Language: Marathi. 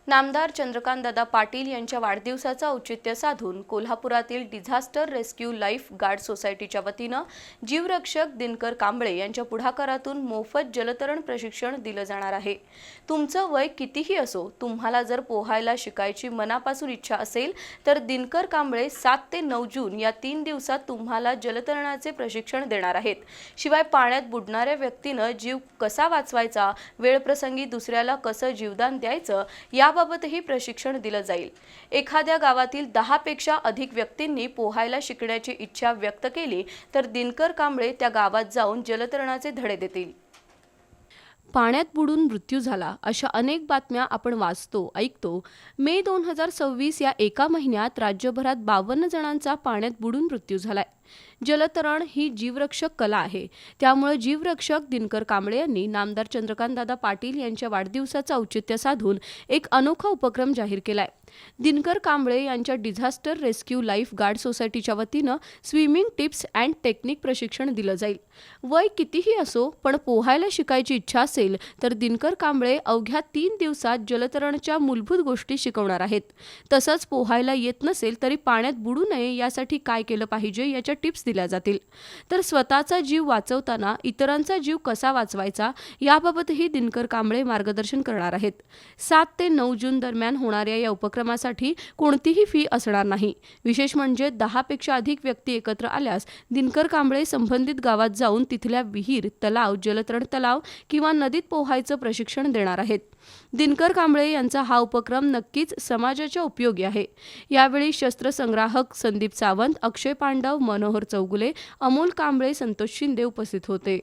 नामदार चंद्रकांतदादा पाटील यांच्या वाढदिवसाचं औचित्य साधून कोल्हापुरातील डिझास्टर रेस्क्यू लाईफ गार्ड सोसायटीच्या वतीनं जीवरक्षक दिनकर कांबळे यांच्या पुढाकारातून मोफत जलतरण प्रशिक्षण दिलं जाणार आहे। तुमचं वय कितीही असो, तुम्हाला जर पोहायला शिकायची मनापासून इच्छा असेल तर दिनकर कांबळे 7 ते 9 जून या 3 दिवसात तुम्हाला जलतरणाचे प्रशिक्षण देणार आहेत। शिवाय पाण्यात बुडणाऱ्या व्यक्तीनं जीव कसा वाचवायचा, वेळप्रसंगी दुसऱ्याला कसं जीवदान द्यायचं याबाबतही प्रशिक्षण दिलं जाईल। एखाद्या गावातील 10 पेक्षा अधिक व्यक्तींनी पोहायला शिकण्याची इच्छा व्यक्त केली तर दिनकर कांबळे त्या गावात जाऊन जलतरणाचे धडे देतील। पाण्यात बुडून मृत्यू झाला अशा अनेक बातम्या आपण वाचतो, ऐकतो। मे 2026 या एका महिन्यात राज्यभरात 52 जणांचा पाण्यात बुडून मृत्यू झालाय। जलतरण ही जीवरक्षक कला आहे, त्यामुळे जीवरक्षक दिनकर कांबळे यांनी नामदार चंद्रकांतदादा पाटील यांच्या वाढदिवसाचं औचित्य साधून एक अनोखा उपक्रम जाहीर केलाय। दिनकर कांबळे यांच्या डिझास्टर रेस्क्यू लाईफ गार्ड सोसायटीच्या वतीनं स्विमिंग टिप्स अँड टेक्निक प्रशिक्षण दिलं जाईल। वय कितीही असो, पण पोहायला शिकायची इच्छा असेल तर दिनकर कांबळे अवघ्या 3 दिवसात जलतरणच्या मूलभूत गोष्टी शिकवणार आहेत। तसंच पोहायला येत नसेल तरी पाण्यात बुडू नये यासाठी काय केलं पाहिजे याच्या टिप्स दिल्या जातील। तर स्वतःचा जीव वाचवताना इतरांचा जीव कसा वाचवायचा याबाबतही दिनकर कांबळे मार्गदर्शन करणार आहेत। 7 ते 9 जून दरम्यान होणाऱ्या या उपक्रमासाठी कोणतीही फी असणार नाही। विशेष म्हणजे 10 पेक्षा अधिक व्यक्ती एकत्र आल्यास दिनकर कांबळे संबंधित गावात जाऊन तिथल्या विहीर, तलाव, जलतरण तलाव किंवा नदीत पोहायचं प्रशिक्षण देणार आहेत। दिनकर कांबळे यांचा हा उपक्रम नक्कीच समाजाच्या उपयोगी आहे। यावेळी शस्त्रसंग्राहक संदीप सावंत, अक्षय पांडव, मनोहर चौगुले, अमोल कांबळे, संतोष शिंदे उपस्थित होते।